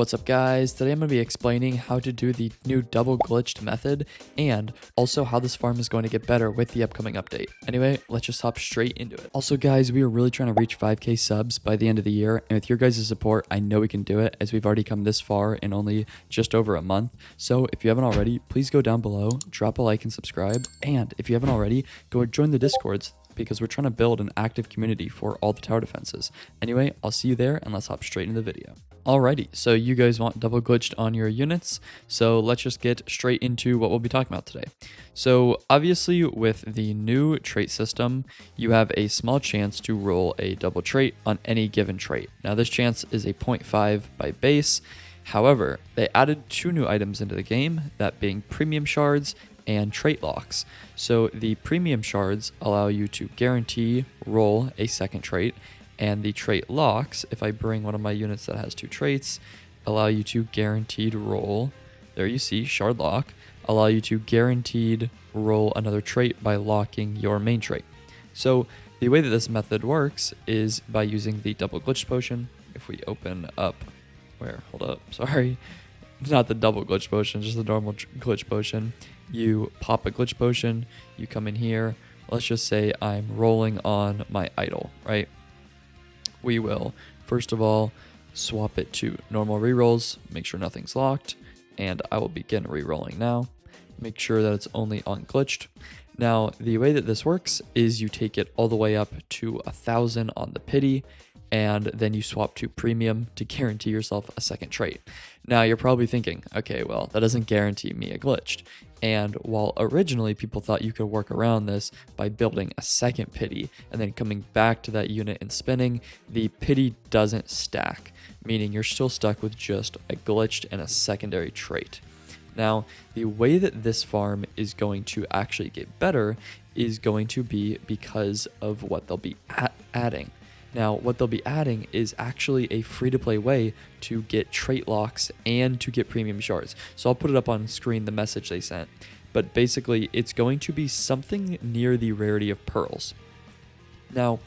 What's up guys, today I'm going to be explaining how to do the new double glitched method and also how this farm is going to get better with the upcoming update. Anyway, let's just hop straight into it. Also guys, we are really trying to reach 5k subs by the end of the year, and with your guys' support, I know we can do it as we've already come this far in only just over a month. So if you haven't already, please go down below, drop a like and subscribe, and if you haven't already, go join the Discords because we're trying to build an active community for all the tower defenses. Anyway, I'll see you there and let's hop straight into the video. Alrighty, so you guys want double glitched on your units, so let's just get straight into what we'll be talking about today. So obviously with the new trait system, you have a small chance to roll a double trait on any given trait. Now this chance is a 0.5 by base. However, they added two new items into the game, that being premium shards and trait locks. So the premium shards allow you to guarantee roll a second trait, and the trait locks, if I bring one of my units that has two traits, allow you to guaranteed roll, there you see, shard lock, allow you to guaranteed roll another trait by locking your main trait. So the way that this method works is by using the double glitch potion. If we open up, hold up, sorry, not the double glitch potion, just the normal glitch potion. You pop a glitch potion, you come in here, let's just say I'm rolling on my idol, right? We will, first of all, swap it to normal rerolls, make sure nothing's locked, and I will begin rerolling now. Make sure that it's only on glitched. Now, the way that this works is you take it all the way up to 1,000 on the pity, and then you swap to premium to guarantee yourself a second trait. Now, you're probably thinking, okay, well, that doesn't guarantee me a glitched. And while originally people thought you could work around this by building a second pity and then coming back to that unit and spinning, the pity doesn't stack, meaning you're still stuck with just a glitched and a secondary trait. Now, the way that this farm is going to actually get better is going to be because of what they'll be adding. Now, what they'll be adding is actually a free-to-play way to get trait locks and to get premium shards. So I'll put it up on screen, the message they sent. But basically, it's going to be something near the rarity of pearls. Now,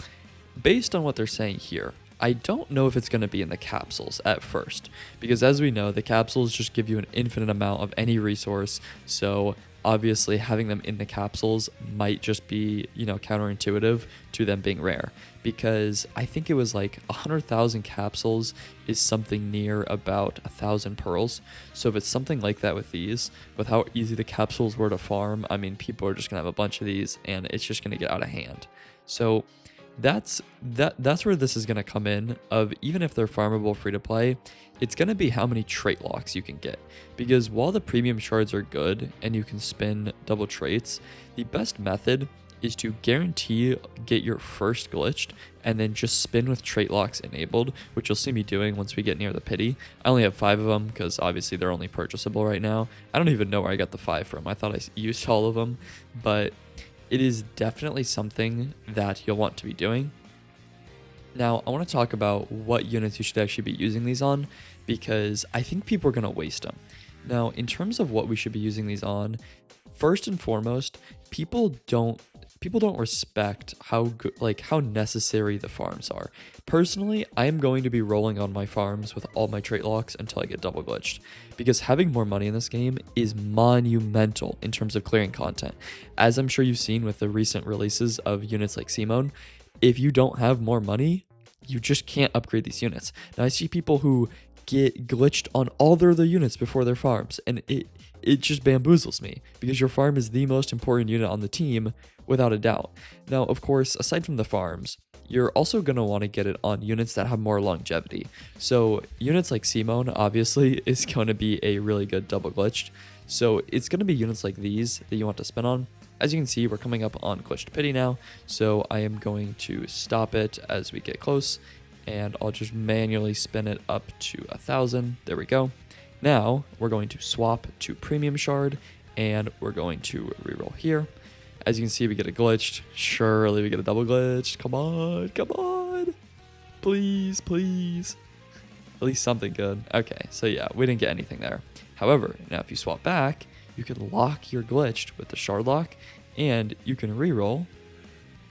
based on what they're saying here, I don't know if it's going to be in the capsules at first, because as we know, the capsules just give you an infinite amount of any resource. So obviously having them in the capsules might just be, counterintuitive to them being rare, because I think it was like 100,000 capsules is something near about 1,000 pearls. So if it's something like that with these, with how easy the capsules were to farm, I mean, people are just gonna have a bunch of these and it's just gonna get out of hand. So that's where this is going to come in, of even if they're farmable free to play, it's going to be how many trait locks you can get, because while the premium shards are good and you can spin double traits, the best method is to guarantee get your first glitched and then just spin with trait locks enabled, which you'll see me doing once we get near the pity. I only have 5 of them because obviously they're only purchasable right now. I don't even know where I got the 5 from. I thought I used all of them, but it is definitely something that you'll want to be doing. Now, I want to talk about what units you should actually be using these on, because I think people are going to waste them. Now, in terms of what we should be using these on, first and foremost, people don't respect how good, how necessary the farms are. Personally, I am going to be rolling on my farms with all my trait locks until I get double glitched, because having more money in this game is monumental in terms of clearing content. As I'm sure you've seen with the recent releases of units like Simone, if you don't have more money, you just can't upgrade these units. Now I see people who get glitched on all their other units before their farms, and it just bamboozles me, because your farm is the most important unit on the team without a doubt. Now, of course, aside from the farms, you're also going to want to get it on units that have more longevity. So units like Simone obviously is going to be a really good double glitched. So it's going to be units like these that you want to spin on. As you can see, we're coming up on glitched pity now. So I am going to stop it as we get close, and I'll just manually spin it up to 1,000. There we go. Now we're going to swap to premium shard, and we're going to reroll here. As you can see, we get a glitched. Surely we get a double glitched. Come on, come on. Please, please. At least something good. Okay, so yeah, we didn't get anything there. However, now if you swap back, you can lock your glitched with the shard lock, and you can reroll.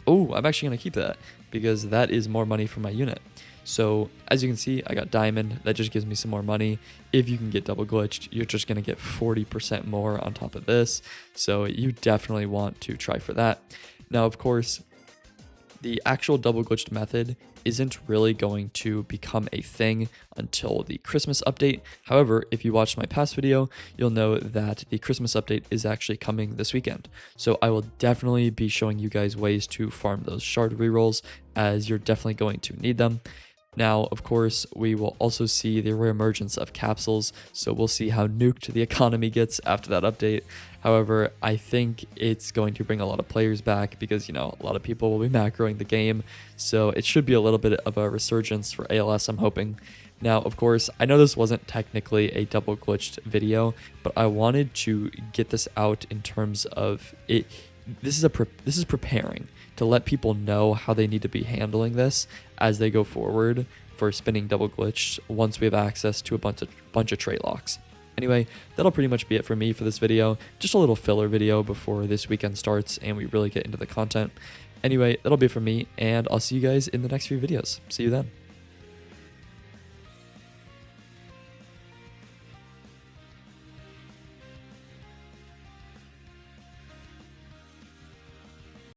Oh, I'm actually going to keep that, because that is more money for my unit. So as you can see, I got diamond. That just gives me some more money. If you can get double glitched, you're just going to get 40% more on top of this. So you definitely want to try for that. Now, of course, the actual double glitched method isn't really going to become a thing until the Christmas update. However, if you watched my past video, you'll know that the Christmas update is actually coming this weekend. So I will definitely be showing you guys ways to farm those shard rerolls, as you're definitely going to need them. Now, of course, we will also see the reemergence of capsules, so we'll see how nuked the economy gets after that update. However, I think it's going to bring a lot of players back because, you know, a lot of people will be macroing the game, so it should be a little bit of a resurgence for ALS, I'm hoping. Now, of course, I know this wasn't technically a double glitched video, but I wanted to get this out in terms of it. This is preparing to let people know how they need to be handling this as they go forward for spinning double glitch once we have access to a bunch of trait locks. Anyway, that'll pretty much be it for me for this video. Just a little filler video before this weekend starts and we really get into the content. Anyway, that'll be it for me, and I'll see you guys in the next few videos. See you then.